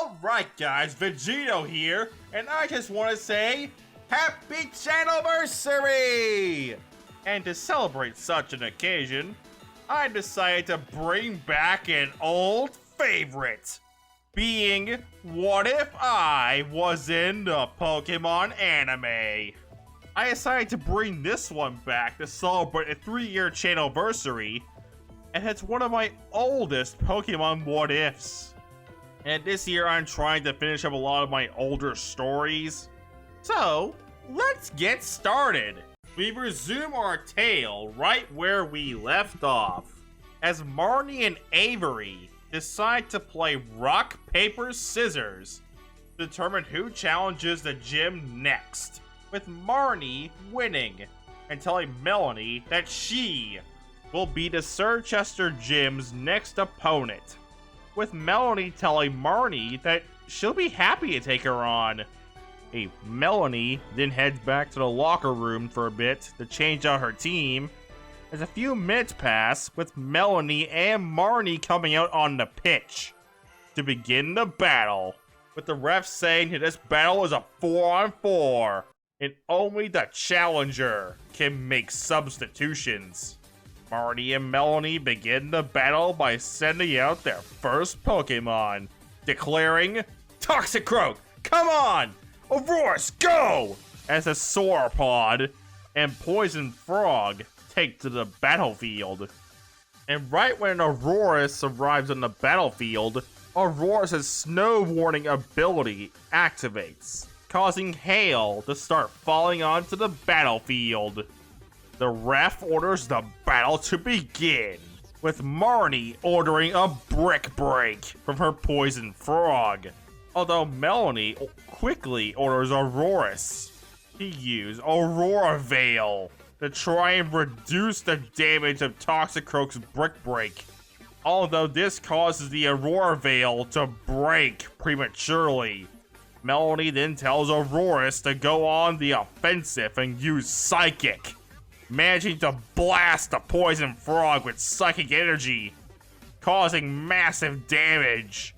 Alright guys, Vegito here, and I just want to say, Happy Channelversary! And to celebrate such an occasion, I decided to bring back an old favorite, being What If I Was in the Pokémon Anime? I decided to bring this one back to celebrate a 3-year Channelversary, and it's one of my oldest Pokemon What Ifs. And this year I'm trying to finish up a lot of my older stories. So, let's get started. We resume our tale right where we left off, as Marnie and Avery decide to play rock, paper, scissors to determine who challenges the gym next, with Marnie winning and telling Melony that she will be the Sirchester Gym's next opponent, with Melony telling Marnie that she'll be happy to take her on. Melony then heads back to the locker room for a bit to change out her team, as a few minutes pass with Melony and Marnie coming out on the pitch to begin the battle, with the ref saying that this battle is a 4-on-4 and only the challenger can make substitutions. Marnie and Melony begin the battle by sending out their first Pokemon, declaring, Toxicroak, come on! Aurorus, go! As the Sauropod and Poison Frog take to the battlefield. And right when Aurorus arrives on the battlefield, Aurorus' Snow Warning ability activates, causing hail to start falling onto the battlefield. The ref orders the battle to begin, with Marnie ordering a brick break from her Poison Frog, although Melony quickly orders Aurorus to use Aurora Veil to try and reduce the damage of Toxicroak's brick break, although this causes the Aurora Veil to break prematurely. Melony then tells Aurorus to go on the offensive and use Psychic, managing to blast the Poison Frog with psychic energy, causing massive damage.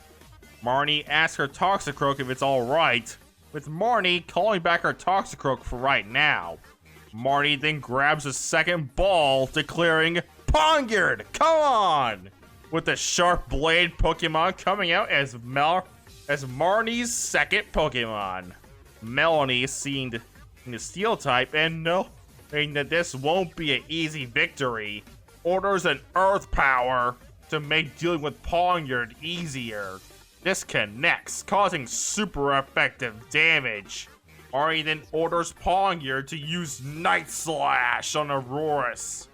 Marnie asks her Toxicroak if it's alright, with Marnie calling back her Toxicroak for right now. Marnie then grabs a second ball, declaring, Pongyard, come on! With the Sharp Blade Pokemon coming out as Marnie's second Pokemon. Melony, seeing the Steel type and knowing that this won't be an easy victory, orders an Earth Power to make dealing with Pongyard easier. This connects, causing super effective damage. Marnie then orders Pongyard to use Night Slash on Aurorus,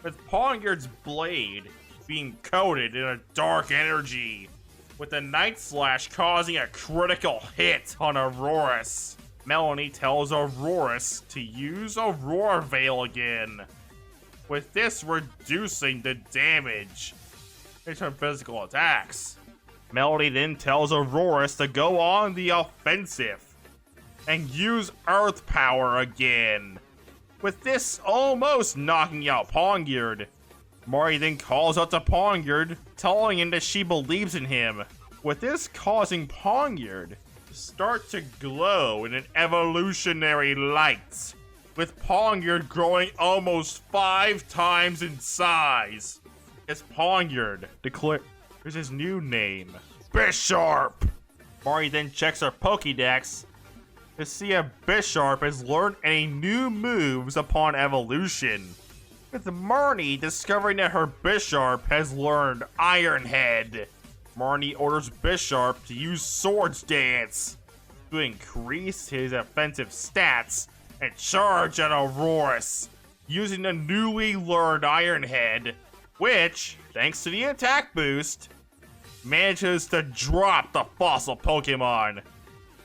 with Pongyard's blade being coated in a dark energy, with the Night Slash causing a critical hit on Aurorus. Melony tells Aurorus to use Aurora Veil again, with this reducing the damage based on physical attacks. Melony then tells Aurorus to go on the offensive and use Earth Power again, with this almost knocking out Pongyard. Marnie then calls out to Pongyard, telling him that she believes in him, with this causing Pongyard to start to glow in an evolutionary light, with Pongyard growing almost 5 times in size, as Pongyard declares his new name, Bisharp. Marnie then checks her Pokédex to see if Bisharp has learned any new moves upon evolution, with Marnie discovering that her Bisharp has learned Iron Head. Marnie orders Bisharp to use Swords Dance to increase his offensive stats and charge at Aurorus, using the newly learned Iron Head, which, thanks to the attack boost, manages to drop the fossil Pokemon,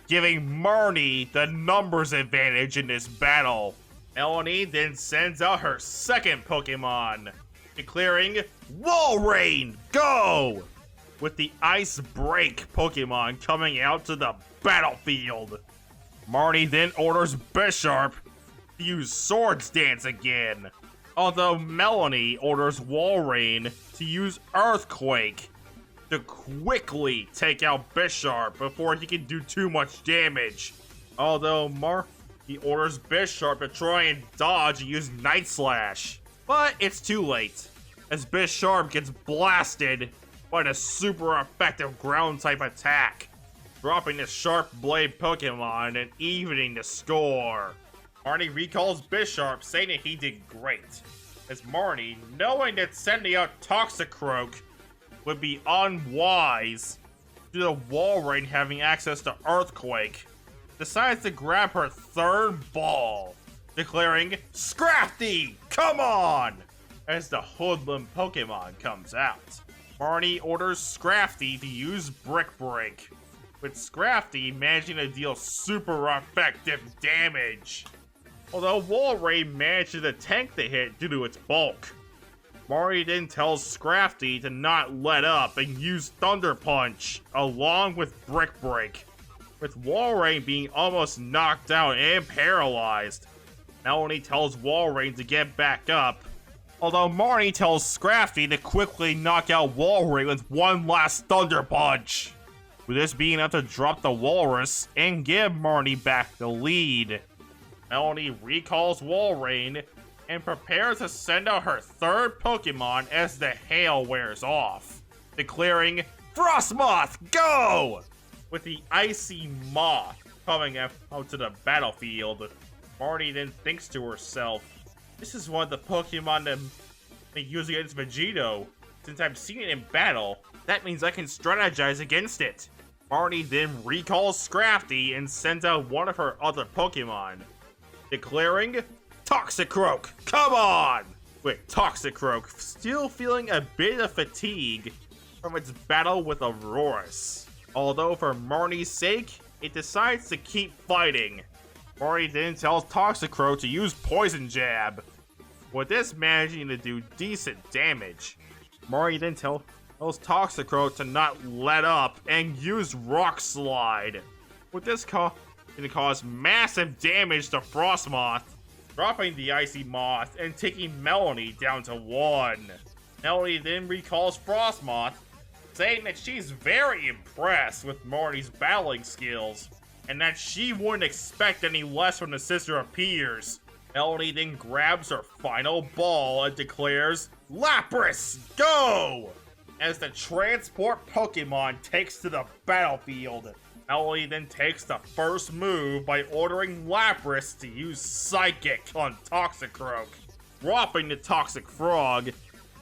giving Marnie the numbers advantage in this battle. Melony then sends out her second Pokemon, declaring, Walrein, go! With the Ice Break Pokemon coming out to the battlefield. Marnie then orders Bisharp to use Swords Dance again, although Melony orders Walrein to use Earthquake to quickly take out Bisharp before he can do too much damage. Although he orders Bisharp to try and dodge and use Night Slash. But it's too late, as Bisharp gets blasted by the super effective ground type attack, dropping the Sharp Blade Pokemon and evening the score. Marnie recalls Bisharp, saying that he did great, as Marnie, knowing that sending out Toxicroak would be unwise due to Walrein having access to Earthquake, decides to grab her third ball, declaring, "Scrafty, come on!" as the hoodlum Pokemon comes out. Marnie orders Scrafty to use Brick Break, with Scrafty managing to deal super effective damage, although Walrein manages to tank the hit due to its bulk. Marnie then tells Scrafty to not let up and use Thunder Punch along with Brick Break, with Walrein being almost knocked out and paralyzed. Melony tells Walrein to get back up, although Marnie tells Scrafty to quickly knock out Walrein with one last Thunder Punch, with this being enough to drop the Walrus and give Marnie back the lead. Melony recalls Walrein and prepares to send out her third Pokemon as the hail wears off, declaring, "Frostmoth, go!" with the Icy Moth coming out to the battlefield. Marnie then thinks to herself, "This is one of the Pokemon that they use against Vegito. Since I've seen it in battle, that means I can strategize against it." Marnie then recalls Scrafty and sends out one of her other Pokemon, declaring, "Toxicroak, come on!" with Toxicroak still feeling a bit of fatigue from its battle with Aurorus. Although for Marnie's sake, it decides to keep fighting. Marnie then tells Toxicroak to use Poison Jab, with this managing to do decent damage. Marnie then tells Toxicroak to not let up and use Rock Slide, with this going to cause massive damage to Frostmoth, dropping the Icy Moth and taking Melony down to 1. Melony then recalls Frostmoth, saying that she's very impressed with Marnie's battling skills, and that she wouldn't expect any less from the sister of Piers. Melony then grabs her final ball and declares, "Lapras, go!" as the transport Pokemon takes to the battlefield. Melony then takes the first move by ordering Lapras to use Psychic on Toxicroak, dropping the Toxic Frog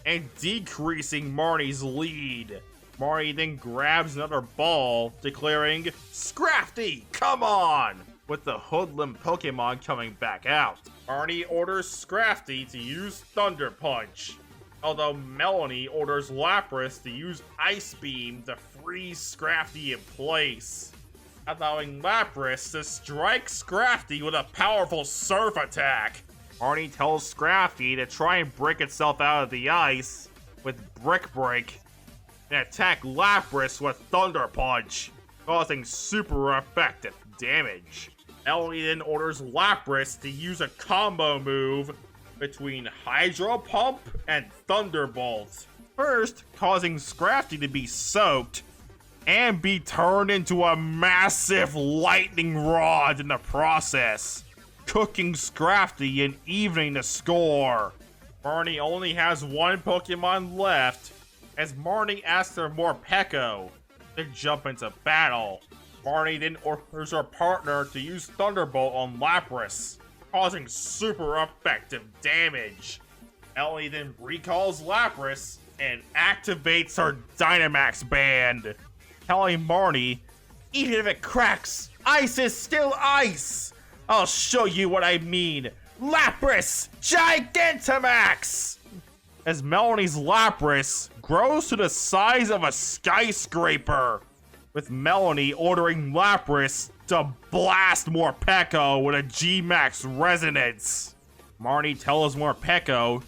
and decreasing Marnie's lead. Marnie then grabs another ball, declaring, "Scrafty, come on!" with the hoodlum Pokemon coming back out. Marnie orders Scrafty to use Thunder Punch, although Melony orders Lapras to use Ice Beam to freeze Scrafty in place, allowing Lapras to strike Scrafty with a powerful Surf attack. Marnie tells Scrafty to try and break itself out of the ice with Brick Break and attack Lapras with Thunder Punch, causing super effective damage. Melony then orders Lapras to use a combo move between Hydro Pump and Thunderbolt, first causing Scrafty to be soaked and be turned into a massive lightning rod in the process, cooking Scrafty and evening the score. Marnie only has one Pokemon left, as Marnie asks her Morpeko to jump into battle. Marnie then orders her partner to use Thunderbolt on Lapras, causing super effective damage. Ellie then recalls Lapras and activates her Dynamax band, telling Marnie, "Even if it cracks, ice is still ice! I'll show you what I mean! Lapras Gigantamax!" As Melony's Lapras grows to the size of a skyscraper, with Melony ordering Lapras to blast Morpeko with a G-Max Resonance. Marnie tells Morpeko to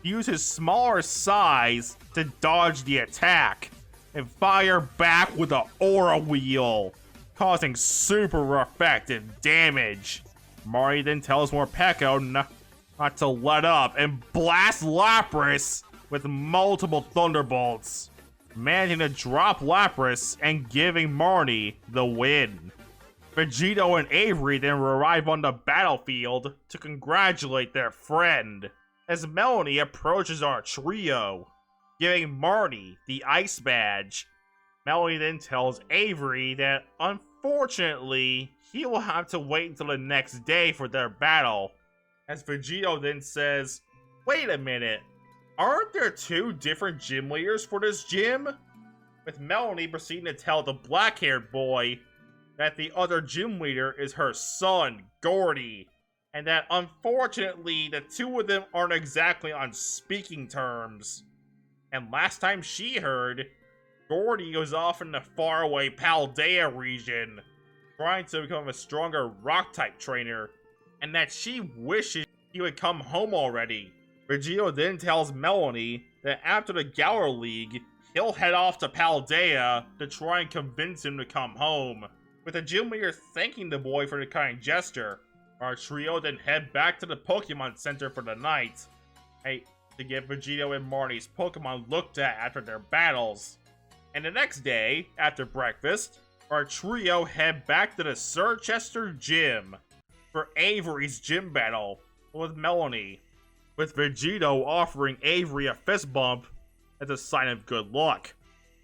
use his smaller size to dodge the attack and fire back with the Aura Wheel, causing super effective damage. Marnie then tells Morpeko not to let up and blast Lapras with multiple Thunderbolts. managing to drop Lapras and giving Marnie the win. Vegito and Avery then arrive on the battlefield to congratulate their friend, as Melony approaches our trio, giving Marnie the Ice Badge. Melony then tells Avery that unfortunately he will have to wait until the next day for their battle, as Vegito then says, "Wait a minute, aren't there two different gym leaders for this gym?" With Melony proceeding to tell the black-haired boy that the other gym leader is her son, Gordy, and that unfortunately the two of them aren't exactly on speaking terms. And last time she heard, Gordy was off in the faraway Paldea region, trying to become a stronger rock-type trainer, and that she wishes he would come home already. Vegito then tells Melony that after the Galar League, he'll head off to Paldea to try and convince him to come home. With the gym leader thanking the boy for the kind gesture, our trio then head back to the Pokemon Center for the night, to get Vegito and Marnie's Pokemon looked at after their battles. And the next day, after breakfast, our trio head back to the Sirchester Gym for Avery's gym battle with Melony, with Vegito offering Avery a fist bump as a sign of good luck,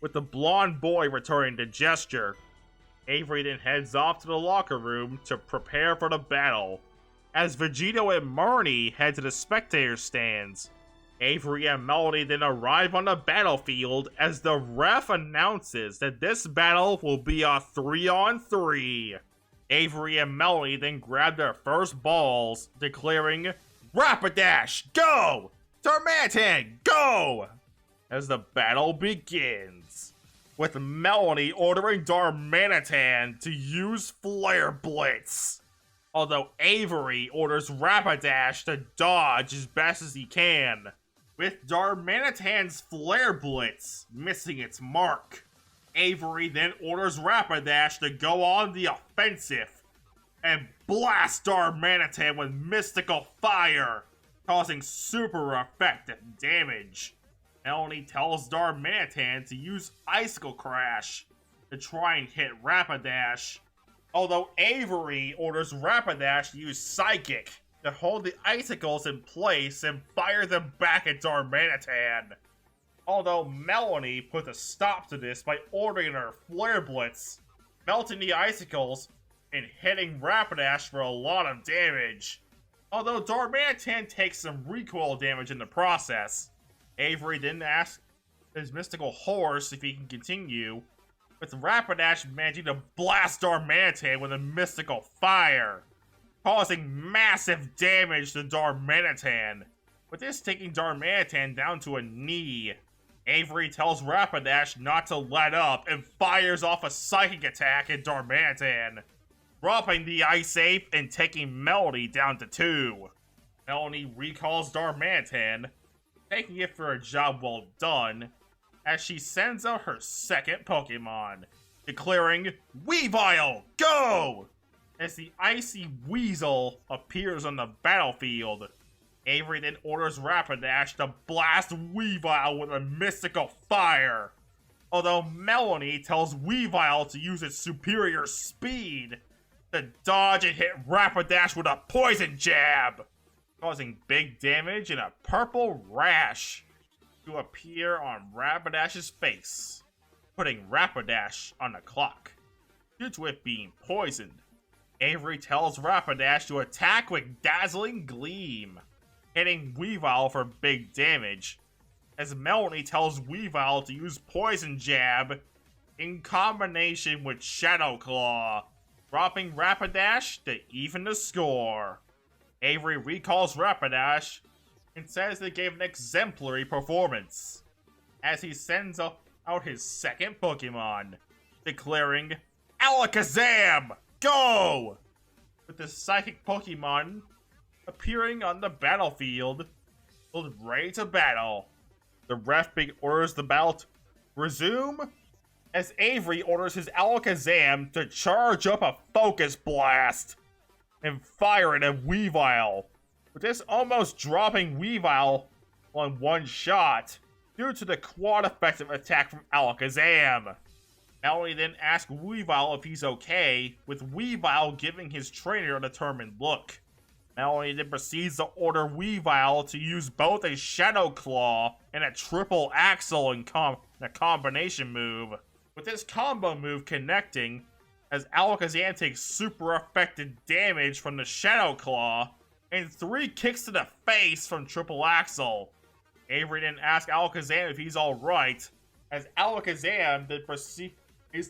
with the blonde boy returning the gesture. Avery then heads off to the locker room to prepare for the battle, as Vegito and Marnie head to the spectator stands. Avery and Melony then arrive on the battlefield as the ref announces that this battle will be a 3-on-3. Avery and Melony then grab their first balls, declaring, "Rapidash, go! Darmanitan, go!" as the battle begins, with Melony ordering Darmanitan to use Flare Blitz, although Avery orders Rapidash to dodge as best as he can, with Darmanitan's Flare Blitz missing its mark. Avery then orders Rapidash to go on the offensive and blast Darmanitan with Mystical Fire, causing super effective damage. Melony tells Darmanitan to use Icicle Crash to try and hit Rapidash, although Avery orders Rapidash to use Psychic to hold the icicles in place and fire them back at Darmanitan. Although Melony puts a stop to this by ordering her Flare Blitz, melting the icicles and hitting Rapidash for a lot of damage. Although Darmanitan takes some recoil damage in the process. Avery then asks his mystical horse if he can continue, with Rapidash managing to blast Darmanitan with a mystical fire, causing massive damage to Darmanitan, with this taking Darmanitan down to a knee. Avery tells Rapidash not to let up and fires off a psychic attack at Darmanitan, dropping the Ice Ape and taking Melony down to 2. Melony recalls Darmanitan, taking it for a job well done, as she sends out her second Pokemon, declaring, "Weavile, go!" as the icy Weasel appears on the battlefield. Avery then orders Rapidash to blast Weavile with a mystical fire, although Melony tells Weavile to use its superior speed to dodge and hit Rapidash with a poison jab, causing big damage and a purple rash to appear on Rapidash's face, putting Rapidash on the clock due to it being poisoned. Avery tells Rapidash to attack with Dazzling Gleam, hitting Weavile for big damage, as Melony tells Weavile to use Poison Jab in combination with Shadow Claw, dropping Rapidash to even the score. Avery recalls Rapidash and says they gave an exemplary performance, as he sends out his second Pokemon, declaring, "Alakazam, go!" With the psychic Pokemon appearing on the battlefield, ready to battle. The ref orders the battle to resume, as Avery orders his Alakazam to charge up a Focus Blast and fire it at Weavile, with this almost dropping Weavile on one shot. due to the quad-effective attack from Alakazam. Melony then asks Weavile if he's okay, with Weavile giving his trainer a determined look. Melony then proceeds to order Weavile to use both a Shadow Claw and a triple axle in a combination move, with this combo move connecting as Alakazam takes super effective damage from the Shadow Claw and 3 kicks to the face from triple axle. Avery then asks Alakazam if he's alright, as Alakazam then proceeds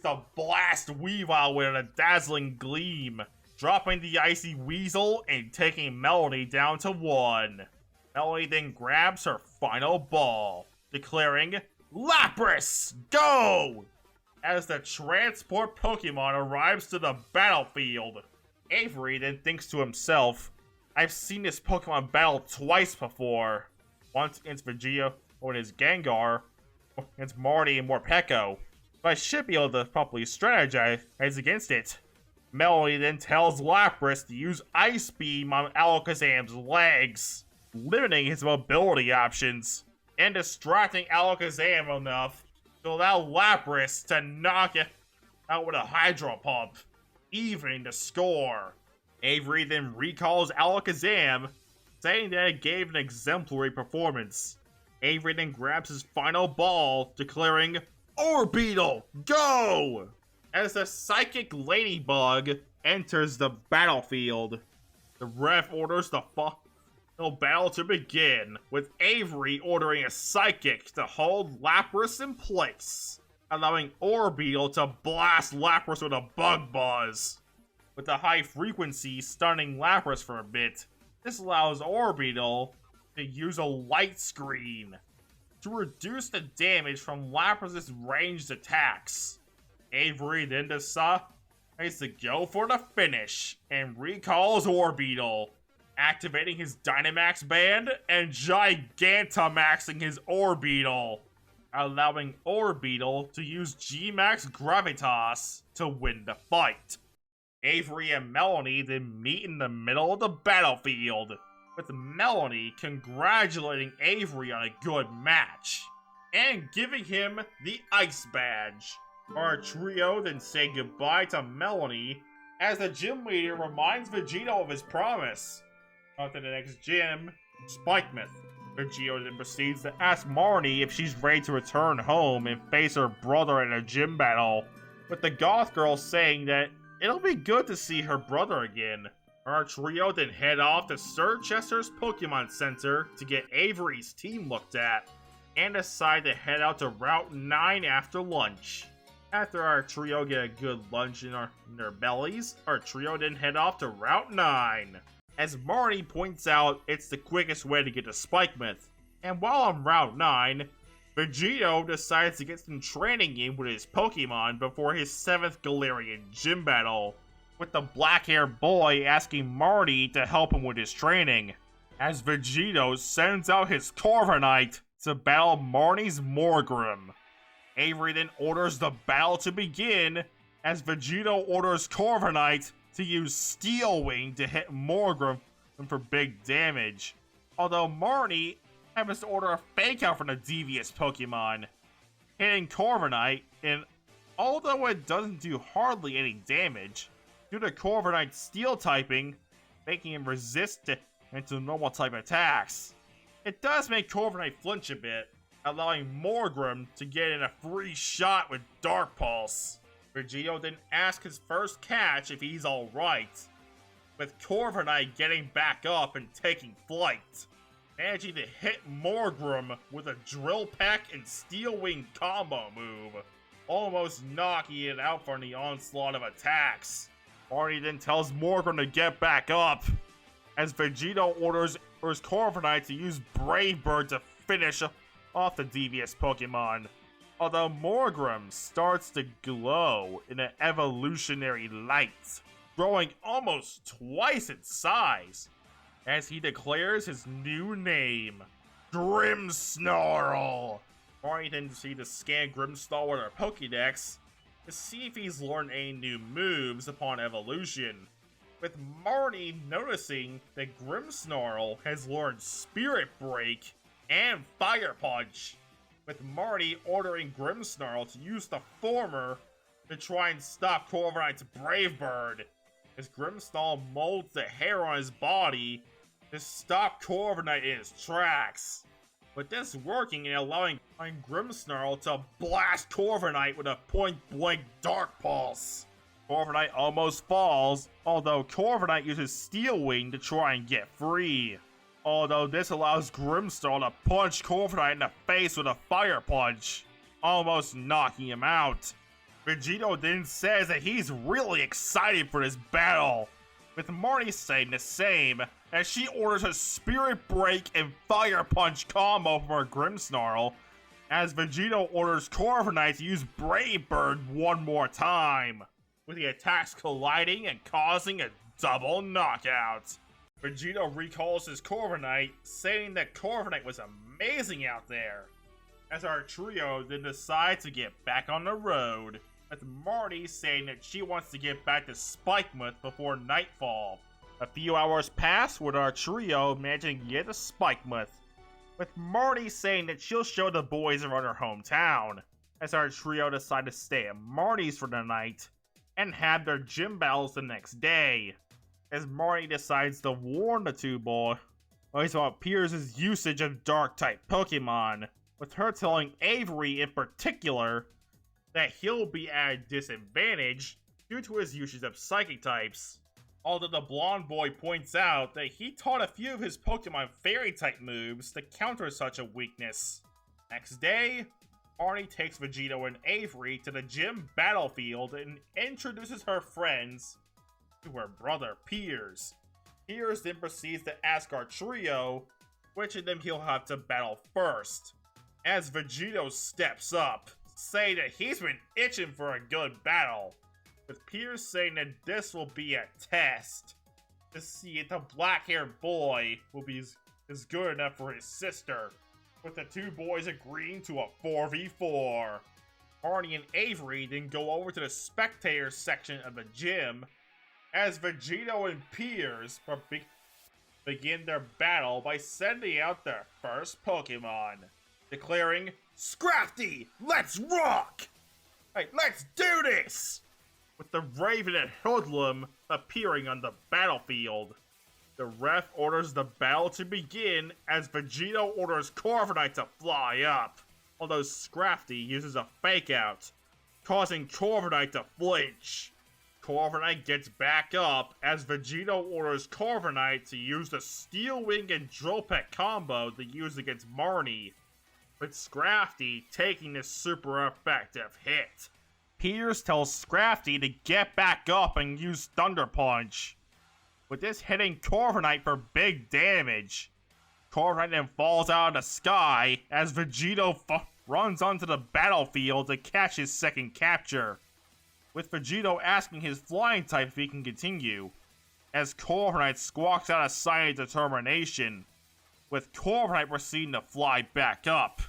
to blast Weavile with a dazzling gleam, dropping the Icy Weasel and taking Melony down to 1. Melony then grabs her final ball, declaring, "Lapras, go!" as the transport Pokemon arrives to the battlefield. Avery then thinks to himself, "I've seen this Pokemon battle twice before. Once against Vegito or his Gengar, or against Marnie and Morpeko. But I should be able to properly strategize against it." Melony then tells Lapras to use Ice Beam on Alakazam's legs, limiting his mobility options, and distracting Alakazam enough to allow Lapras to knock it out with a Hydro Pump, evening the score. Avery then recalls Alakazam, saying that it gave an exemplary performance. Avery then grabs his final ball, declaring, "Orbeetle, go!" as the Psychic Ladybug enters the battlefield. The ref orders the final battle to begin, with Avery ordering a Psychic to hold Lapras in place, allowing Orbeetle to blast Lapras with a Bug Buzz, with the high frequency stunning Lapras for a bit. This allows Orbeetle to use a Light Screen to reduce the damage from Lapras' ranged attacks. Avery then decides to go for the finish and recalls Orbeetle, activating his Dynamax Band and Gigantamaxing his Orbeetle, allowing Orbeetle to use G-Max Gravitas to win the fight. Avery and Melony then meet in the middle of the battlefield, with Melony congratulating Avery on a good match, and giving him the Ice Badge. Our trio then say goodbye to Melony, as the gym leader reminds Vegito of his promise. After the next gym, Spikemouth. Vegito then proceeds to ask Marnie if she's ready to return home and face her brother in a gym battle, with the goth girl saying that it'll be good to see her brother again. Our trio then head off to Sir Chester's Pokemon Center to get Avery's team looked at, and decide to head out to Route 9 after lunch. After our trio get a good lunch in their bellies, our trio then head off to Route 9. As Marnie points out, it's the quickest way to get to Spikemouth. And while on Route 9, Vegito decides to get some training in with his Pokemon before his 7th Galarian gym battle, with the black-haired boy asking Marnie to help him with his training, as Vegito sends out his Corviknight to battle Marnie's Morgrem. Avery then orders the battle to begin, as Vegito orders Corviknight to use Steel Wing to hit Morgrem for big damage, although Marnie happens to order a Fake Out from the devious Pokemon, hitting Corviknight, and although it doesn't do hardly any damage, due to Corviknight's Steel typing, making him resistant to normal type attacks, it does make Corviknight flinch a bit, allowing Morgrem to get in a free shot with Dark Pulse. Vegito then asks his first catch if he's alright, with Corviknight getting back up and taking flight, managing to hit Morgrem with a Drill Peck and Steel Wing combo move, almost knocking it out from the onslaught of attacks. Marnie then tells Morgrem to get back up, as Vegito orders Corviknight to use Brave Bird to finish off the devious Pokemon, although Morgrem starts to glow in an evolutionary light, growing almost twice its size, as he declares his new name, Grimmsnarl. Marnie then proceeds to scan Grimmsnarl with her Pokédex to see if he's learned any new moves upon evolution, with Marnie noticing that Grimmsnarl has learned Spirit Break and Fire Punch, with Marnie ordering Grimmsnarl to use the former to try and stop Corviknight's Brave Bird, as Grimmsnarl molds the hair on his body to stop Corviknight in his tracks. With this working and allowing Grimmsnarl to blast Corviknight with a point-blank Dark Pulse. Corviknight almost falls, although Corviknight uses Steel Wing to try and get free. Although this allows Grimmsnarl to punch Corviknight in the face with a Fire Punch, almost knocking him out. Vegito then says that he's really excited for this battle, with Marnie saying the same, as she orders a Spirit Break and Fire Punch combo for Grimmsnarl, as Vegito orders Corviknight to use Brave Bird one more time, with the attacks colliding and causing a double knockout. Vegito recalls his Corviknight, saying that Corviknight was amazing out there, as our trio then decides to get back on the road, with Marnie saying that she wants to get back to Spikemuth before nightfall. A few hours pass with our trio managing to get to Spikemuth, with Marnie saying that she'll show the boys around her hometown, as our trio decide to stay at Marnie's for the night and have their gym battles the next day, as Marnie decides to warn the two boys about Piers' usage of Dark-type Pokemon, with her telling Avery in particular that he'll be at a disadvantage due to his usage of Psychic types. Although the blonde boy points out that he taught a few of his Pokemon Fairy-type moves to counter such a weakness. Next day, Marnie takes Vegito and Avery to the gym battlefield and introduces her friends to her brother Piers. Piers then proceeds to ask our trio which of them he'll have to battle first, as Vegito steps up, saying that he's been itching for a good battle, with Piers saying that this will be a test to see if the black-haired boy will be as good enough for his sister, with the two boys agreeing to a 4v4. Marnie and Avery then go over to the spectators section of the gym, as Vegito and Piers begin their battle by sending out their first Pokemon, declaring, "Scrafty, let's rock! Hey, let's do this!" With the Raven and Hoodlum appearing on the battlefield. The ref orders the battle to begin as Vegito orders Corviknight to fly up, although Scrafty uses a fake out, causing Corviknight to flinch. Corviknight gets back up as Vegito orders Corviknight to use the Steel Wing and Drill Peck combo to use against Marnie, with Scrafty taking this super effective hit. Piers tells Scrafty to get back up and use Thunder Punch, with this hitting Corviknight for big damage. Corviknight then falls out of the sky as Vegito runs onto the battlefield to catch his second capture, with Vegito asking his flying type if he can continue, as Corviknight squawks out a sign of determination, with Corviknight proceeding to fly back up.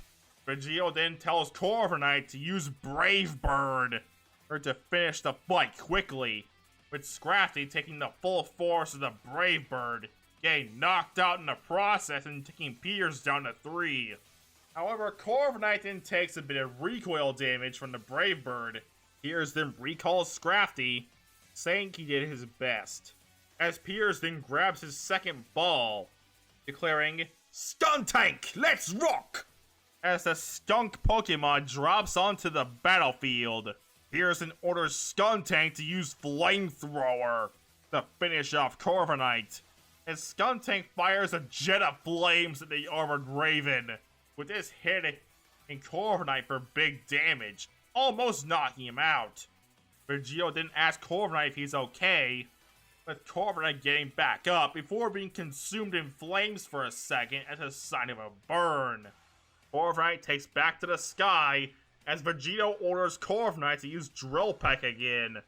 Vegito then tells Corviknight to use Brave Bird to finish the fight quickly, with Scrafty taking the full force of the Brave Bird, getting knocked out in the process and taking Piers down to 3. However, Corviknight then takes a bit of recoil damage from the Brave Bird. Piers then recalls Scrafty, saying he did his best, as Piers then grabs his second ball, declaring, "Skuntank, let's rock!" As the skunk Pokemon drops onto the battlefield. Piers then orders Skuntank to use Flamethrower to finish off Corviknight, as Skuntank fires a jet of flames at the armored Raven, with this hitting Corviknight for big damage, almost knocking him out. Vegito then asks Corviknight if he's okay, with Corviknight getting back up before being consumed in flames for a second as a sign of a burn. Corviknight takes back to the sky as Vegito orders Corviknight to use Drill Peck again,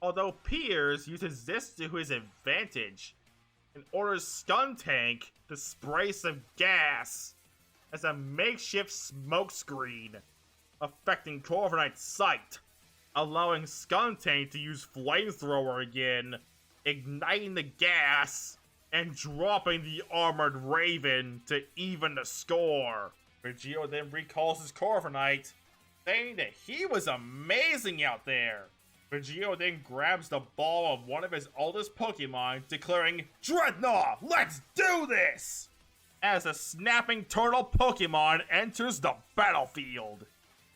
although Piers uses this to his advantage and orders Skuntank to spray some gas as a makeshift smokescreen, affecting Corviknight's sight, allowing Skuntank to use Flamethrower again, igniting the gas and dropping the armored Raven to even the score. Vegito then recalls his Corviknight, saying that he was amazing out there. Vegito then grabs the ball of one of his oldest Pokemon, declaring, "Dreadnought, let's do this!" As a snapping turtle Pokemon enters the battlefield.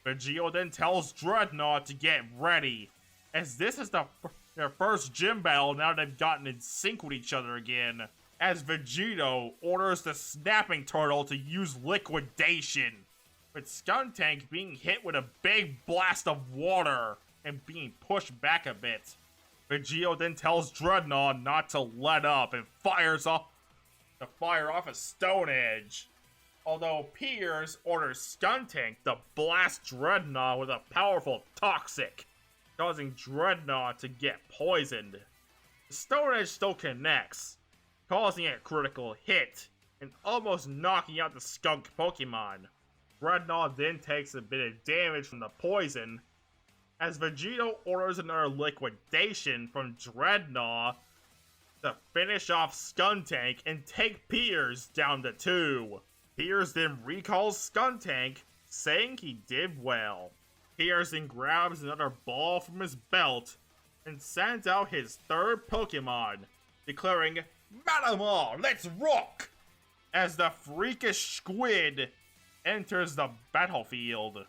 Vegito then tells Dreadnought to get ready, as this is their first gym battle now that they've gotten in sync with each other again. As Vegito orders the snapping turtle to use liquidation, with Skuntank being hit with a big blast of water and being pushed back a bit. Vegito then tells Dreadnought not to let up and fire off a Stone Edge. Although Piers orders Skuntank to blast Dreadnought with a powerful Toxic, causing Dreadnought to get poisoned. The Stone Edge still connects, causing a critical hit and almost knocking out the skunk Pokemon. Dreadnought then takes a bit of damage from the poison, as Vegito orders another liquidation from Dreadnought to finish off Skuntank and take Piers down to 2. Piers then recalls Skuntank, saying he did well. Piers then grabs another ball from his belt and sends out his third Pokemon, declaring, "Malamar, let's rock!" as the freakish squid enters the battlefield.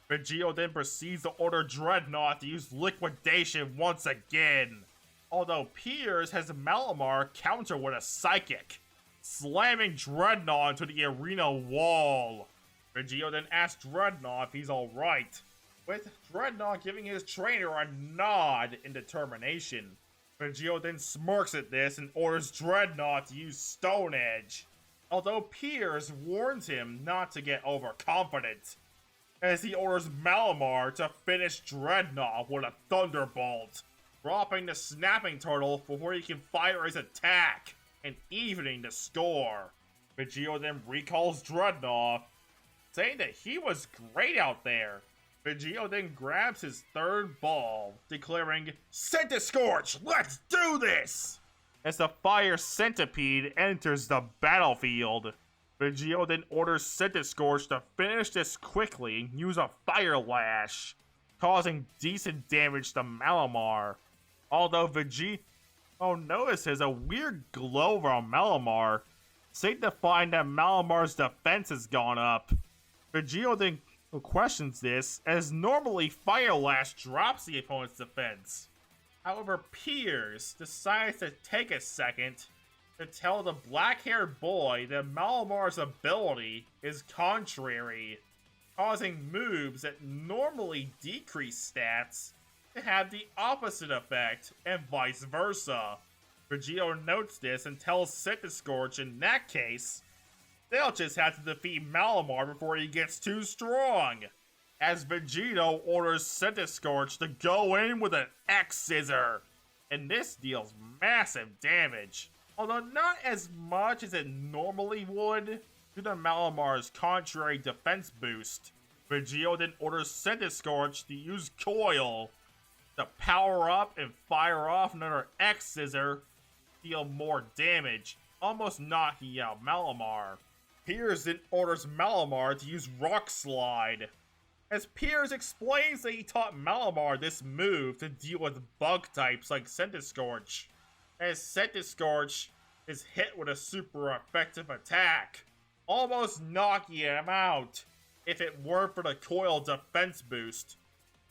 Vegito then proceeds to order Dreadnought to use liquidation once again, although Piers has Malamar counter with a Psychic, slamming Dreadnought into the arena wall. Vegito then asks Dreadnought if he's alright, with Dreadnought giving his trainer a nod in determination. Vegito then smirks at this and orders Dreadnought to use Stone Edge, although Piers warns him not to get overconfident, as he orders Malamar to finish Dreadnought with a Thunderbolt, dropping the Snapping Turtle before he can fire his attack and evening the score. Vegito then recalls Dreadnought, saying that he was great out there. Vegito then grabs his third ball, declaring, "Centiskorch, let's do this!" As the Fire Centipede enters the battlefield. Vegito then orders Centiskorch to finish this quickly and use a Fire Lash, causing decent damage to Malamar. Although Vegito notices a weird glow on Malamar, saying to find that Malamar's defense has gone up. Vegito then questions this, as normally Fire Lash drops the opponent's defense. However, Piers decides to take a second to tell the black-haired boy that Malamar's ability is contrary, causing moves that normally decrease stats to have the opposite effect, and vice versa. Vegito notes this and tells Centiskorch in that case, they'll just have to defeat Malamar before he gets too strong, as Vegito orders Centiskorch to go in with an X-Scissor, and this deals massive damage, although not as much as it normally would due to Malamar's contrary defense boost. Vegito then orders Centiskorch to use Coil to power up and fire off another X-Scissor, deal more damage, almost knocking out Malamar. Piers then orders Malamar to use Rock Slide, as Piers explains that he taught Malamar this move to deal with bug types like Centiskorch, as Centiskorch is hit with a super effective attack, almost knocking him out if it weren't for the Coil defense boost.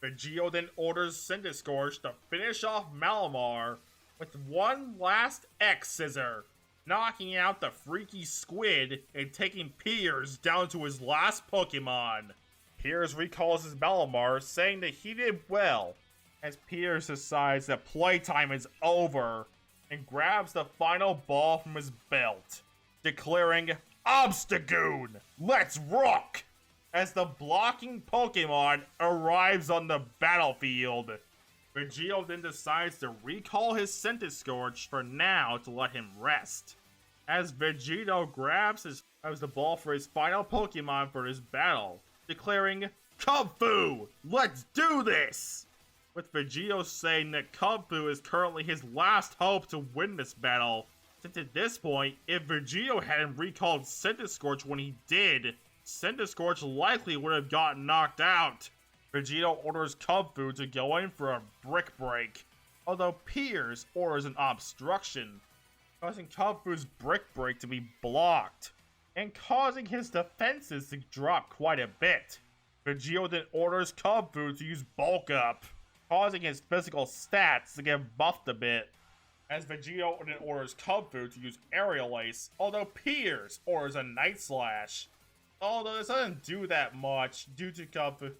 Vegito then orders Centiskorch to finish off Malamar with one last X-Scissor, knocking out the freaky squid and taking Piers down to his last Pokemon. Piers recalls his Malamar, saying that he did well, as Piers decides that playtime is over and grabs the final ball from his belt, declaring, "Obstagoon, let's rock!" as the blocking Pokemon arrives on the battlefield. Vegito then decides to recall his Centiskorch for now to let him rest, as Vegito grabs the ball for his final Pokemon for this battle, declaring, "Kubfu, let's do this!" With Vegito saying that Kubfu is currently his last hope to win this battle, since at this point, if Vegito hadn't recalled Centiskorch when he did, Cinderscorch likely would have gotten knocked out. Vegito orders Cub Fu to go in for a brick break, although Piers orders an obstruction, causing Cub Fu's brick break to be blocked, and causing his defenses to drop quite a bit. Vegito then orders Cub Fu to use Bulk Up, causing his physical stats to get buffed a bit, as Vegito then orders Cub Fu to use Aerial Ace, although Piers orders a Night Slash. Although this doesn't do that much due to Cub Fu.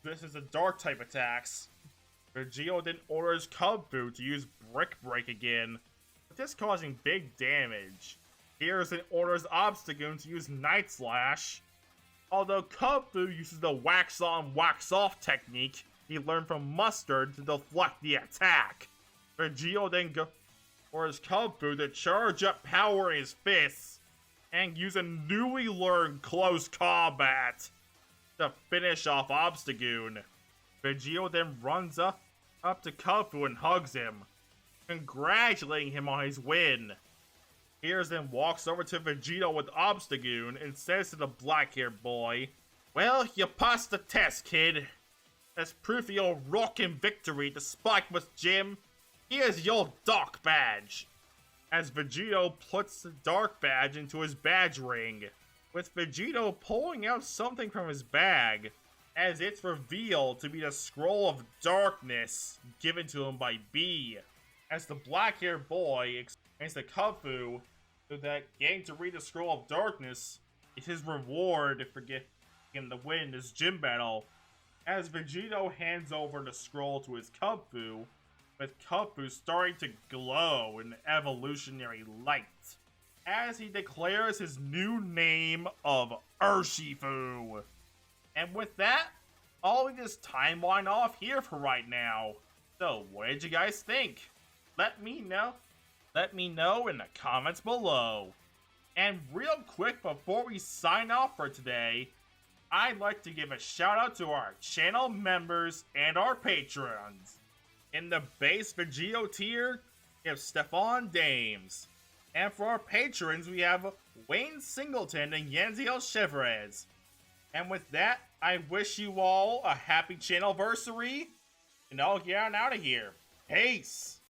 This is a dark type attacks. Vegito then orders Cub Fu to use Brick Break again, with this causing big damage. Piers then orders Obstagoon to use Night Slash, although Cub Fu uses the Wax On Wax Off technique he learned from Mustard to deflect the attack. Vegito then orders Cub Fu to charge up power in his fists and use a newly learned Close Combat to finish off Obstagoon. Vegito then runs up to Cub Fu and hugs him, congratulating him on his win. Piers then walks over to Vegito with Obstagoon and says to the black-haired boy, "Well, you passed the test, kid. As proof of your rockin' victory despite what's Jim, here's your Dark Badge." As Vegito puts the Dark Badge into his badge ring, with Vegito pulling out something from his bag, as it's revealed to be the Scroll of Darkness given to him by B. As the black-haired boy explains to Cub Fu that getting to read the Scroll of Darkness is his reward for getting him to win this gym battle, as Vegito hands over the scroll to his Cub Fu, with Cub Fu starting to glow in evolutionary light, as he declares his new name of Urshifu. And with that, I'll leave this timeline off here for right now. So, what did you guys think? Let me know. Let me know in the comments below. And real quick before we sign off for today, I'd like to give a shout out to our channel members and our patrons. In the base Vegito tier, we have Stefan Dames. And for our patrons, we have Wayne Singleton and Yanziel Chevres. And with that, I wish you all a happy Channelversary, and I'll get on out of here. Peace!